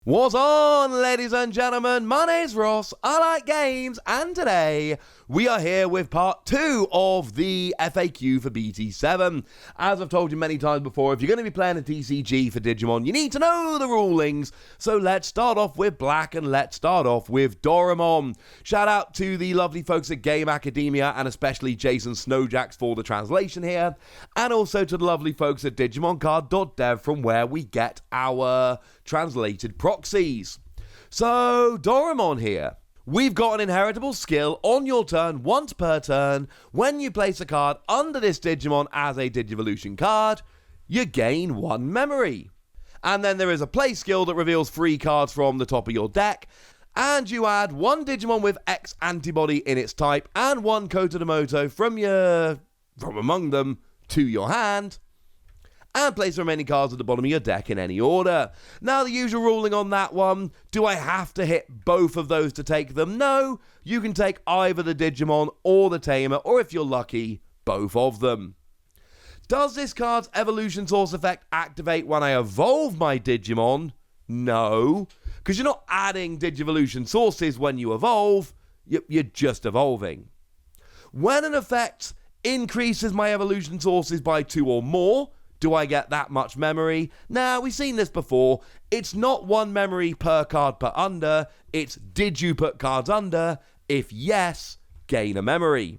What's on, ladies and gentlemen? My name's Ross, I like games, and today we are here with part 2 of the FAQ for BT7. As I've told you many times before, if you're going to be playing a TCG for Digimon, you need to know the rulings. So let's start off with Black and let's start off with Doraemon. Shout out to the lovely folks at Game Academia and especially Jason Snowjacks for the translation here. And also to the lovely folks at DigimonCard.dev from where we get our translated proxies. So, Doraemon here. We've got an inheritable skill on your turn once per turn. When you place a card under this Digimon as a Digivolution card, you gain 1 memory. And then there is a play skill that reveals 3 cards from the top of your deck. And you add 1 Digimon with X antibody in its type and 1 Kotodamoto from among them to your hand. And place the remaining cards at the bottom of your deck in any order. Now, the usual ruling on that one, do I have to hit both of those to take them? No, you can take either the Digimon or the Tamer, or if you're lucky, both of them. Does this card's evolution source effect activate when I evolve my Digimon? No, because you're not adding Digivolution sources when you evolve, you're just evolving. When an effect increases my evolution sources by 2 or more, do I get that much memory? Now, we've seen this before. It's not 1 memory per card per under. It's did you put cards under? If yes, gain a memory.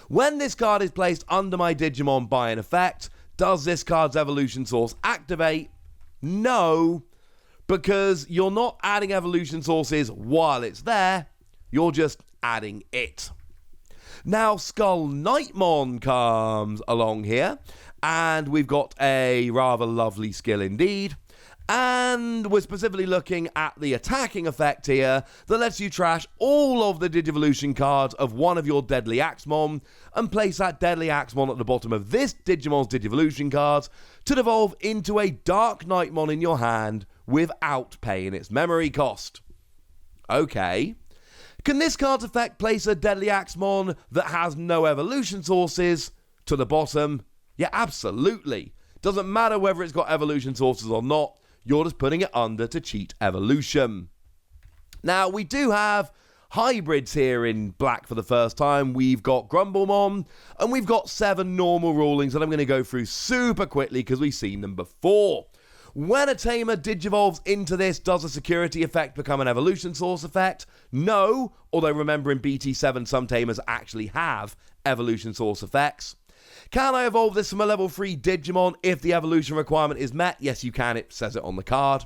When this card is placed under my Digimon by an effect, does this card's evolution source activate? No, because you're not adding evolution sources while it's there. You're just adding it. Now, DarkKnightmon comes along here. And we've got a rather lovely skill indeed. And we're specifically looking at the attacking effect here that lets you trash all of the Digivolution cards of one of your Deadly Axemon and place that Deadly Axemon at the bottom of this Digimon's Digivolution cards to devolve into a DarkKnightmon in your hand without paying its memory cost. Okay. Can this card's effect place a Deadly Axemon that has no evolution sources to the bottom? Yeah, absolutely. Doesn't matter whether it's got evolution sources or not, you're just putting it under to cheat evolution. Now, we do have hybrids here in Black for the first time. We've got Grumblemon, and we've got 7 normal rulings that I'm going to go through super quickly because we've seen them before. When a Tamer digivolves into this, does a security effect become an evolution source effect? No, although remember in BT7 some Tamers actually have evolution source effects. Can I evolve this from a level 3 Digimon if the evolution requirement is met? Yes, you can. It says it on the card.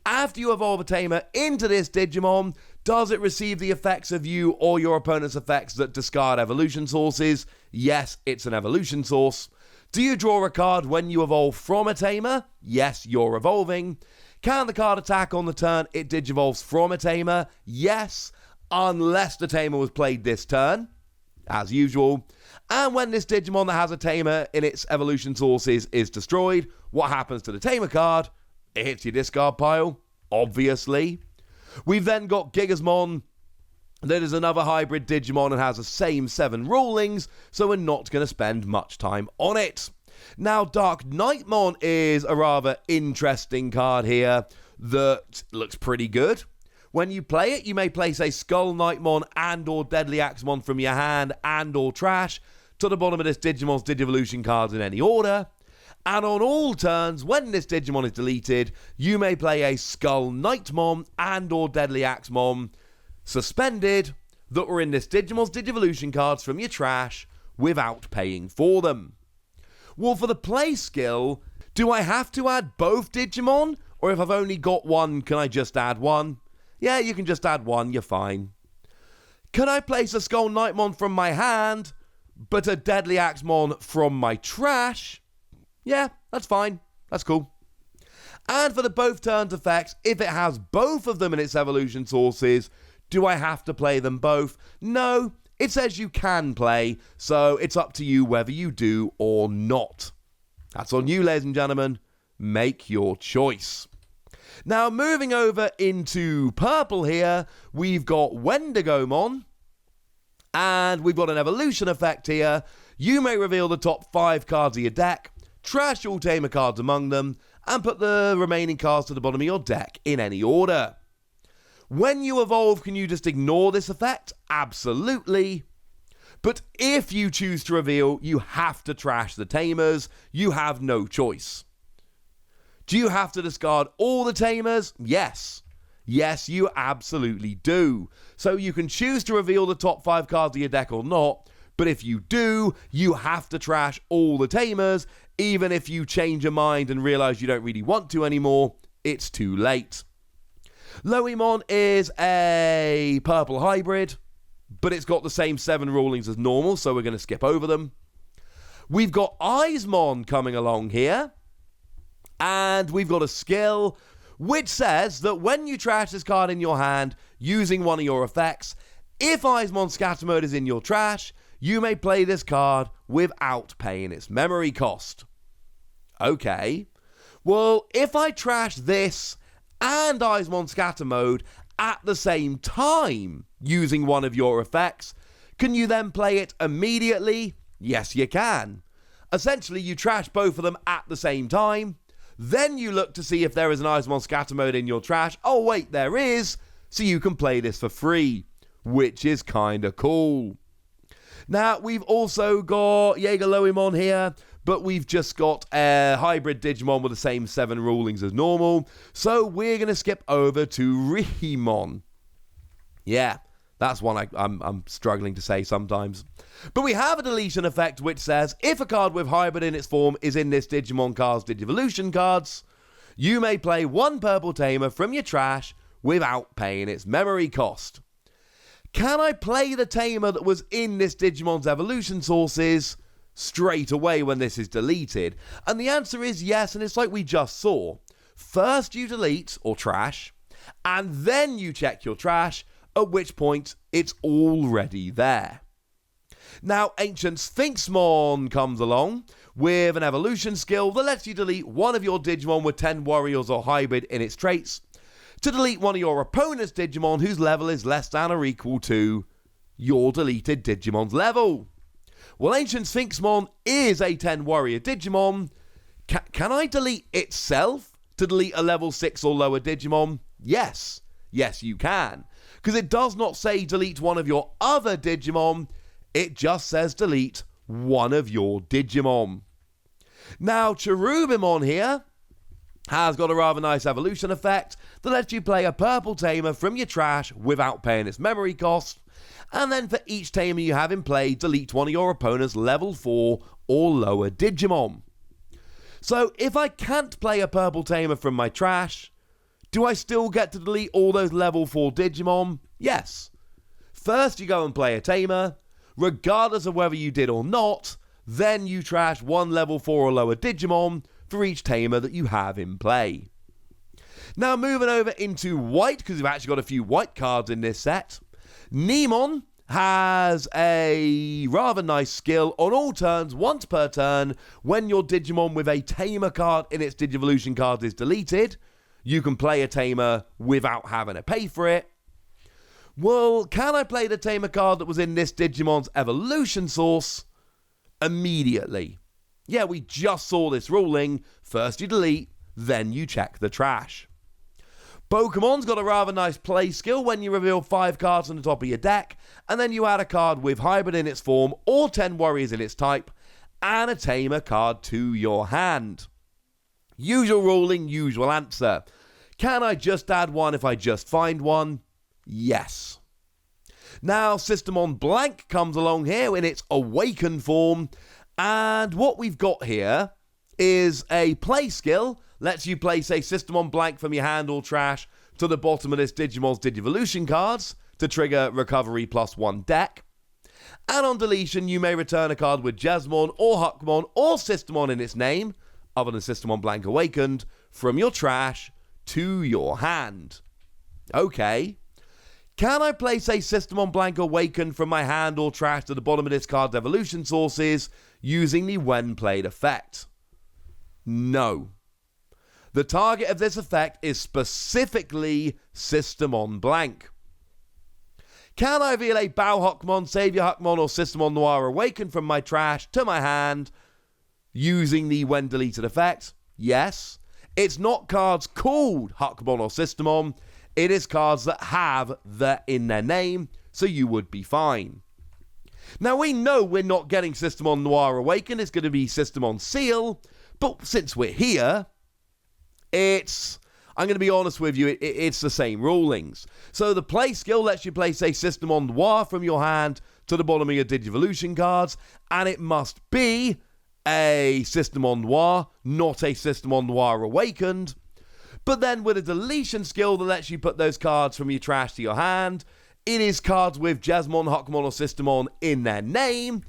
After you evolve a Tamer into this Digimon, does it receive the effects of you or your opponent's effects that discard evolution sources? Yes, it's an evolution source. Do you draw a card when you evolve from a Tamer? Yes, you're evolving. Can the card attack on the turn it digivolves from a Tamer? Yes, unless the Tamer was played this turn, as usual. And when this Digimon that has a Tamer in its evolution sources is destroyed, what happens to the Tamer card? It hits your discard pile, obviously. We've then got Gigasmon. That is another hybrid Digimon and has the same 7 rulings, so we're not going to spend much time on it. Now, DarkKnightmon is a rather interesting card here that looks pretty good. When you play it, you may place a DarkKnightmon and or Deadly Axemon from your hand and or trash to the bottom of this Digimon's Digivolution cards in any order. And on all turns, when this Digimon is deleted, you may play a DarkKnightmon and or Deadly Axemon suspended that were in this Digimon's Digivolution cards from your trash without paying for them. Well, for the play skill, do I have to add both Digimon? Or if I've only got one, can I just add one? Yeah, you can just add one, you're fine. Can I place a DarkKnightmon from my hand, but a Deadly Axemon from my trash? Yeah, that's fine. That's cool. And for the both turns effects, if it has both of them in its evolution sources, do I have to play them both? No, it says you can play, so it's up to you whether you do or not. That's on you, ladies and gentlemen. Make your choice. Now, moving over into purple here, we've got Wendigomon, and we've got an evolution effect here. You may reveal the top 5 cards of your deck, trash all Tamer cards among them, and put the remaining cards to the bottom of your deck in any order. When you evolve, can you just ignore this effect? Absolutely. But if you choose to reveal, you have to trash the Tamers. You have no choice. Do you have to discard all the Tamers? Yes. Yes, you absolutely do. So you can choose to reveal the top 5 cards of your deck or not, but if you do, you have to trash all the Tamers. Even if you change your mind and realize you don't really want to anymore, it's too late. Loemon is a purple hybrid, but it's got the same 7 rulings as normal, so we're going to skip over them. We've got AncientSphinxmon coming along here, and we've got a skill which says that when you trash this card in your hand using one of your effects, if AncientSphinxmon Scatter Mode is in your trash, you may play this card without paying its memory cost. Okay, well, if I trash this and AncientSphinxmon Scatter Mode at the same time using one of your effects, can you then play it immediately? Yes, you can. Essentially, you trash both of them at the same time, then you look to see if there is an AncientSphinxmon Scatter Mode in your trash. Oh wait, there is, so you can play this for free, which is kinda cool. Now, we've also got Loemon here, but we've just got a hybrid Digimon with the same 7 rulings as normal, so we're going to skip over to Rigimon. Yeah, that's one I'm struggling to say sometimes. But we have a deletion effect which says, if a card with hybrid in its form is in this Digimon card's Digivolution cards, you may play 1 purple Tamer from your trash without paying its memory cost. Can I play the Tamer that was in this Digimon's evolution sources straight away when this is deleted? And the answer is yes, and it's like we just saw. First you delete, or trash, and then you check your trash, at which point it's already there. Now, AncientSphinxmon comes along with an evolution skill that lets you delete one of your Digimon with 10 warriors or hybrid in its traits, to delete one of your opponent's Digimon whose level is less than or equal to your deleted Digimon's level. Well, AncientSphinxmon is a 10 warrior Digimon. Can I delete itself to delete a level 6 or lower Digimon? Yes. Yes, you can. Because it does not say delete one of your other Digimon. It just says delete one of your Digimon. Now, Cherubimon here has got a rather nice evolution effect that lets you play a purple Tamer from your trash without paying its memory cost, and then for each Tamer you have in play, delete one of your opponent's level 4 or lower Digimon. So if I can't play a purple Tamer from my trash, do I still get to delete all those level 4 Digimon? Yes. First you go and play a Tamer, regardless of whether you did or not, then you trash 1 level 4 or lower Digimon for each Tamer that you have in play. Now moving over into white, because we've actually got a few white cards in this set. Nemon has a rather nice skill on all turns, once per turn, when your Digimon with a Tamer card in its Digivolution cards is deleted, you can play a Tamer without having to pay for it. Well, can I play the Tamer card that was in this Digimon's evolution source immediately? Yeah, we just saw this ruling. First you delete, then you check the trash. Pokemon's got a rather nice play skill when you reveal 5 cards on the top of your deck, and then you add a card with hybrid in its form or 10 warriors in its type, and a Tamer card to your hand. Usual ruling, usual answer. Can I just add one if I just find one? Yes. Now, Systemon Blank comes along here in its awakened form, and what we've got here is a play skill. Lets you place a Systemon Blank from your hand or trash to the bottom of this Digimon's Digivolution cards to trigger recovery +1 deck. And on deletion, you may return a card with Jesmon or Huckmon or Systemon in its name, other than Systemon Blank Awakened, from your trash to your hand. Okay. Can I place a Systemon Blank Awakened from my hand or trash to the bottom of this card's evolution sources using the when played effect? No. The target of this effect is specifically Systemon Blank. Can I reveal a Bao Huckmon, Savior Huckmon, or Systemon Noir Awakened from my trash to my hand using the when deleted effect? Yes. It's not cards called Huckmon or Systemon. It is cards that have that in their name, so you would be fine. Now, we know we're not getting Systemon Noir Awakened. It's going to be Systemon Seal. But since we're here, I'm going to be honest with you, it's the same rulings. So the play skill lets you place a Systemon Noir from your hand to the bottom of your Digivolution cards, and it must be a Systemon Noir, not a Systemon Noir Awakened. But then with a deletion skill that lets you put those cards from your trash to your hand, it is cards with Jesmon, Huckmon, or Systemon in their name.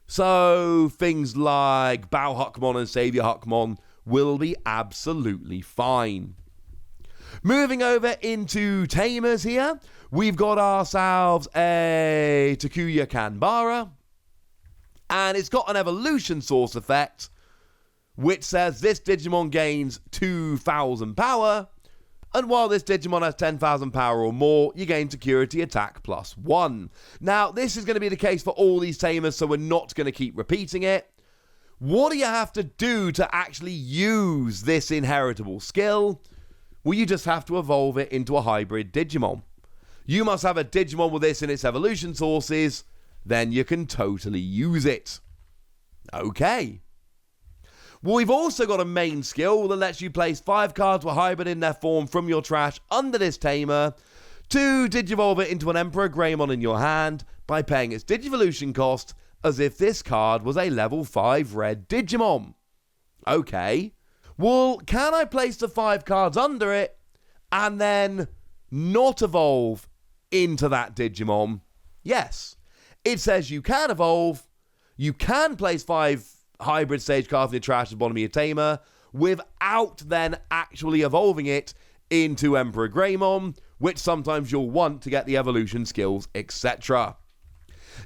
So things like Bow Huckmon and Savior Huckmon will be absolutely fine. Moving over into Tamers here, we've got ourselves a Takuya Kanbara, and it's got an evolution source effect, which says this Digimon gains 2,000 power, and while this Digimon has 10,000 power or more, you gain security attack +1. Now, this is going to be the case for all these Tamers, so we're not going to keep repeating it. What do you have to do to actually use this inheritable skill? Well, you just have to evolve it into a hybrid Digimon. You must have a Digimon with this in its evolution sources, then you can totally use it. Okay. Well, we've also got a main skill that lets you place 5 cards with hybrid in their form from your trash under this Tamer to Digivolve it into an Emperor Greymon in your hand by paying its Digivolution cost as if this card was a level 5 red Digimon. Okay. Well, can I place the 5 cards under it and then not evolve into that Digimon? Yes. It says you can evolve, you can place 5 hybrid stage cards in your trash at the bottom of your Tamer without then actually evolving it into Emperor Greymon, which sometimes you'll want to get the evolution skills, etc.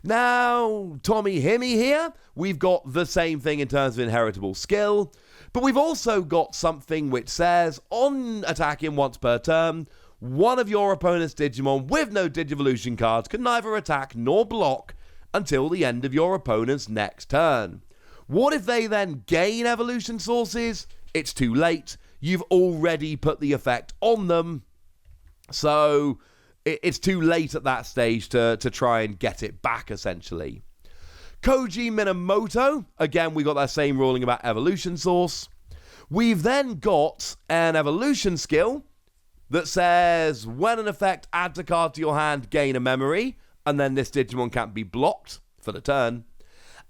Now, Tommy Himmy here, we've got the same thing in terms of inheritable skill, but we've also got something which says, on attacking once per turn, one of your opponent's Digimon with no Digivolution cards can neither attack nor block until the end of your opponent's next turn. What if they then gain evolution sources? It's too late. You've already put the effect on them. So it's too late at that stage to try and get it back, essentially. Koji Minamoto. Again, we got that same ruling about evolution source. We've then got an evolution skill that says when an effect adds a card to your hand, gain a memory, and then this Digimon can't be blocked for the turn.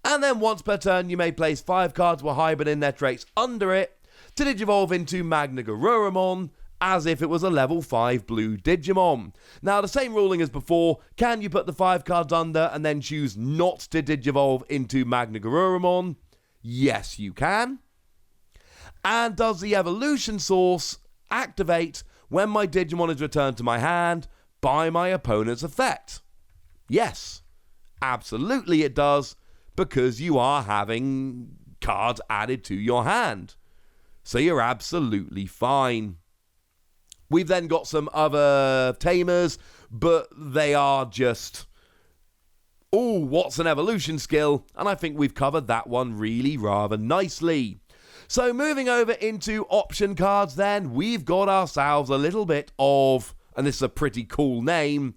And then once per turn, you may place 5 cards with hybrid in their traits under it to Digivolve into Magna Garurumon as if it was a level 5 blue Digimon. Now, the same ruling as before, can you put the 5 cards under and then choose not to Digivolve into Magna Garurumon? Yes, you can. And does the evolution source activate when my Digimon is returned to my hand by my opponent's effect? Yes, absolutely it does, because you are having cards added to your hand. So you're absolutely fine. We've then got some other Tamers, but they are just, what's an evolution skill? And I think we've covered that one really rather nicely. So moving over into option cards then, we've got ourselves a little bit of, and this is a pretty cool name,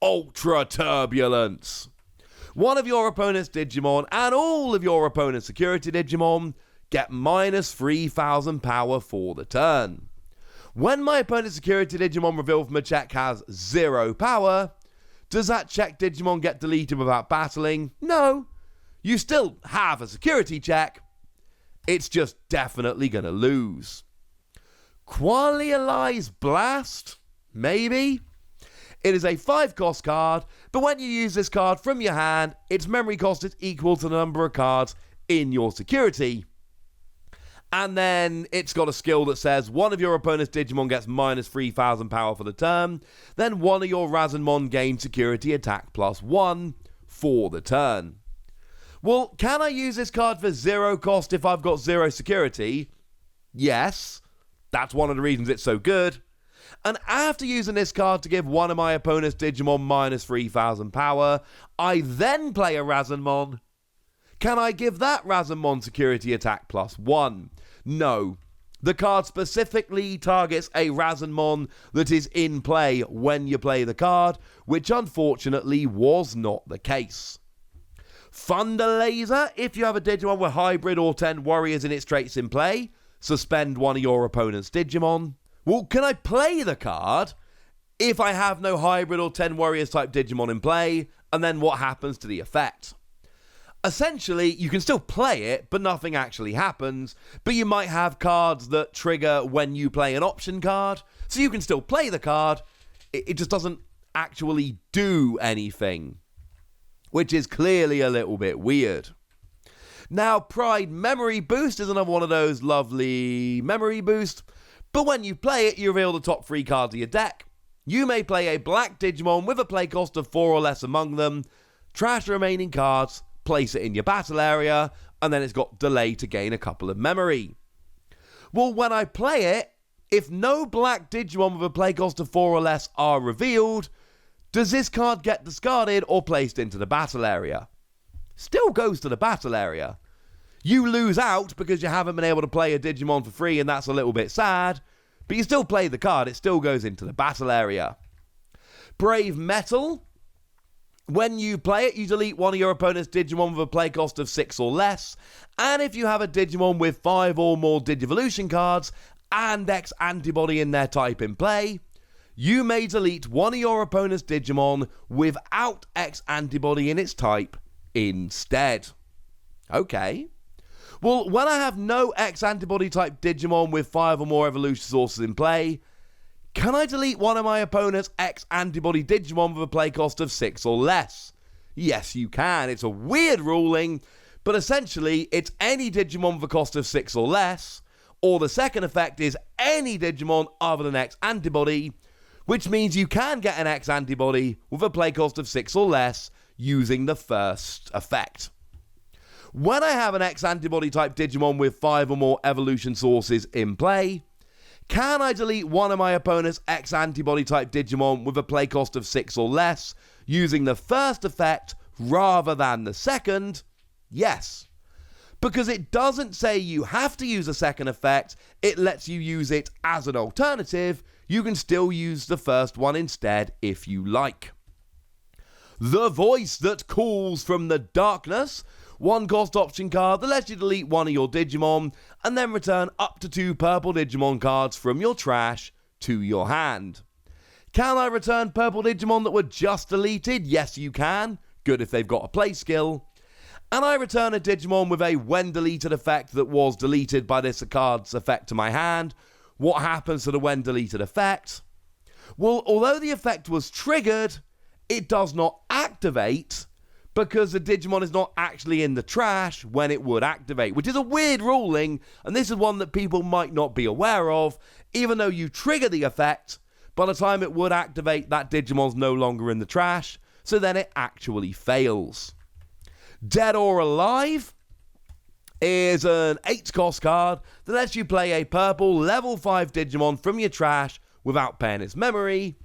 Ultra Turbulence. One of your opponent's Digimon and all of your opponent's security Digimon get minus 3,000 power for the turn. When my opponent's security Digimon revealed from a check has 0 power, does that check Digimon get deleted without battling? No. You still have a security check. It's just definitely going to lose. Qualialize Blast? Maybe? It is a 5-cost card, but when you use this card from your hand, its memory cost is equal to the number of cards in your security. And then it's got a skill that says one of your opponent's Digimon gets minus 3,000 power for the turn, then one of your Razanmon gains security attack +1 for the turn. Well, can I use this card for 0 cost if I've got 0 security? Yes, that's one of the reasons it's so good. And after using this card to give one of my opponent's Digimon minus 3,000 power, I then play a Razanmon. Can I give that Razanmon security attack +1? No. The card specifically targets a Razanmon that is in play when you play the card, which unfortunately was not the case. Thunder Laser, if you have a Digimon with hybrid or 10 warriors in its traits in play, suspend one of your opponent's Digimon. Well, can I play the card if I have no hybrid or 10 warriors type Digimon in play, and then what happens to the effect? Essentially, you can still play it, but nothing actually happens, but you might have cards that trigger when you play an option card, so you can still play the card, it just doesn't actually do anything, which is clearly a little bit weird. Now, Pride Memory Boost is another one of those lovely memory boosts, but when you play it, you reveal the top 3 cards of your deck. You may play a black Digimon with a play cost of 4 or less among them, trash the remaining cards, place it in your battle area, and then it's got delay to gain a couple of memory. Well, when I play it, if no black Digimon with a play cost of 4 or less are revealed, does this card get discarded or placed into the battle area? Still goes to the battle area. You lose out because you haven't been able to play a Digimon for free, and that's a little bit sad, but you still play the card, it still goes into the battle area. Brave Metal. When you play it, you delete one of your opponent's Digimon with a play cost of 6 or less, and if you have a Digimon with 5 or more Digivolution cards and X antibody in their type in play, you may delete one of your opponent's Digimon without X antibody in its type instead. Okay. Well, when I have no X antibody type Digimon with 5 or more evolution sources in play, can I delete one of my opponent's X antibody Digimon with a play cost of 6 or less? Yes, you can. It's a weird ruling, but essentially it's any Digimon with a cost of 6 or less, or the second effect is any Digimon other than X antibody, which means you can get an X antibody with a play cost of 6 or less using the first effect. When I have an X antibody type Digimon with 5 or more evolution sources in play, can I delete one of my opponent's X antibody type Digimon with a play cost of 6 or less using the first effect rather than the second? Yes. Because it doesn't say you have to use a second effect, it lets you use it as an alternative. You can still use the first one instead if you like. The Voice That Calls from the Darkness. 1 cost option card that lets you delete one of your Digimon and then return up to 2 purple Digimon cards from your trash to your hand. Can I return purple Digimon that were just deleted? Yes, you can. Good if they've got a play skill. And I return a Digimon with a when deleted effect that was deleted by this card's effect to my hand. What happens to the when deleted effect? Well, although the effect was triggered, it does not activate because the Digimon is not actually in the trash when it would activate, which is a weird ruling, and this is one that people might not be aware of. Even though you trigger the effect, by the time it would activate, that Digimon's no longer in the trash, so then it actually fails. Dead or Alive is an 8 cost card that lets you play a purple level 5 Digimon from your trash without paying its memory.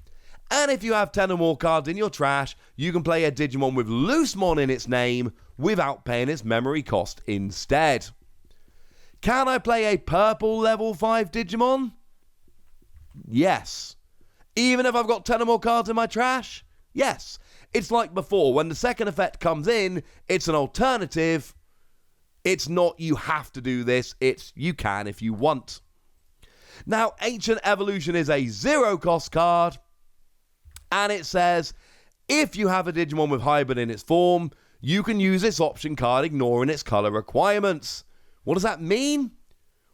And if you have 10 or more cards in your trash, you can play a Digimon with Loosemon in its name without paying its memory cost instead. Can I play a purple level 5 Digimon? Yes. Even if I've got 10 or more cards in my trash? Yes. It's like before, when the second effect comes in, it's an alternative. It's not you have to do this, it's you can if you want. Now, Ancient Evolution is a 0 cost card, and it says, if you have a Digimon with hybrid in its form, you can use this option card ignoring its color requirements. What does that mean?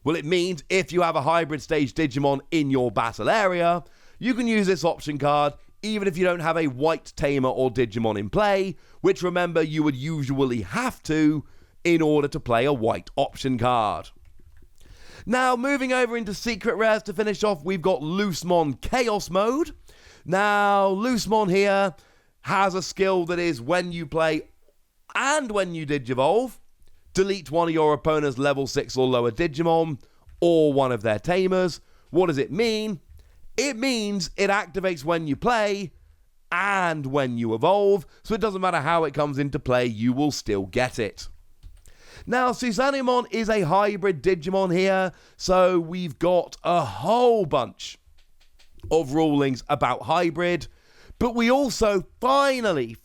Well, it means if you have a hybrid stage Digimon in your battle area, you can use this option card even if you don't have a white Tamer or Digimon in play, which remember you would usually have to in order to play a white option card. Now, moving over into Secret Rares to finish off, we've got Loosemon Chaos Mode. Now, Loosemon here has a skill that is when you play and when you Digivolve, delete one of your opponent's level 6 or lower Digimon or one of their Tamers. What does it mean? It means it activates when you play and when you evolve, so it doesn't matter how it comes into play, you will still get it. Now, Sphinxmon is a hybrid Digimon here, so we've got a whole bunch of rulings about hybrid, but we also finally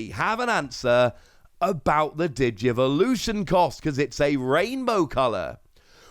have an answer about the Digivolution cost, because it's a rainbow colour.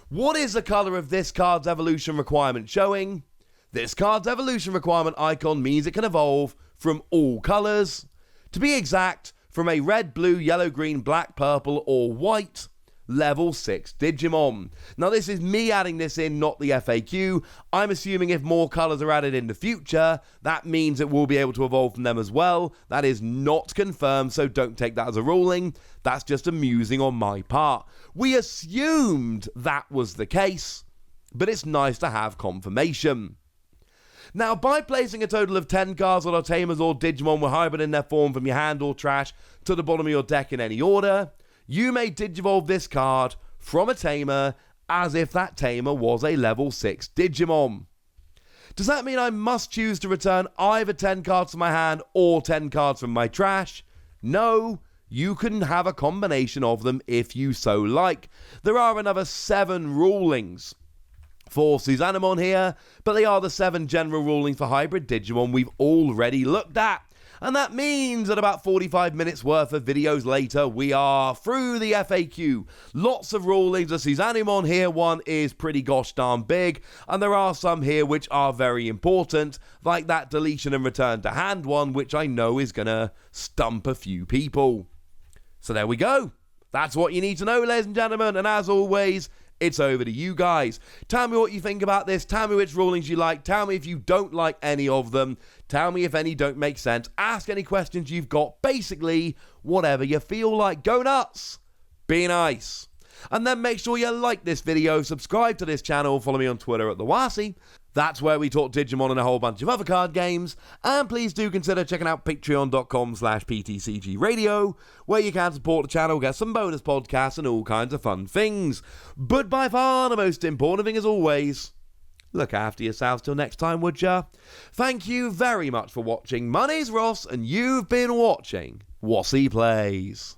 What is the colour of this card's evolution requirement showing? This card's evolution requirement icon means it can evolve from all colours. To be exact, from a red, blue, yellow, green, black, purple, or white level 6 Digimon. Now, this is me adding this in, not the FAQ. I'm assuming if more colours are added in the future, that means it will be able to evolve from them as well. That is not confirmed, so don't take that as a ruling. That's just amusing on my part. We assumed that was the case, but it's nice to have confirmation. Now, by placing a total of 10 cards on our Tamers or Digimon with hybrid in their form from your hand or trash to the bottom of your deck in any order, you may Digivolve this card from a Tamer as if that Tamer was a level 6 Digimon. Does that mean I must choose to return either 10 cards from my hand or 10 cards from my trash? No, you can have a combination of them if you so like. There are another 7 rulings for Sphinxmon here, but they are the 7 general rulings for hybrid Digimon we've already looked at. And that means that about 45 minutes worth of videos later, we are through the FAQ. Lots of rulings. The Sphinxmon here one is pretty gosh darn big, and there are some here which are very important, like that deletion and return to hand one, which I know is gonna stump a few people. So there we go. That's what you need to know, ladies and gentlemen, and as always, it's over to you guys. Tell me what you think about this. Tell me which rulings you like. Tell me if you don't like any of them. Tell me if any don't make sense. Ask any questions you've got. Basically, whatever you feel like. Go nuts. Be nice. And then make sure you like this video, subscribe to this channel, follow me on Twitter at TheWasi. That's where we talk Digimon and a whole bunch of other card games. And please do consider checking out patreon.com/PTCG Radio, where you can support the channel, get some bonus podcasts and all kinds of fun things. But by far the most important thing as always, look after yourselves till next time, would ya? Thank you very much for watching. My name's Ross, and you've been watching Wasi Plays.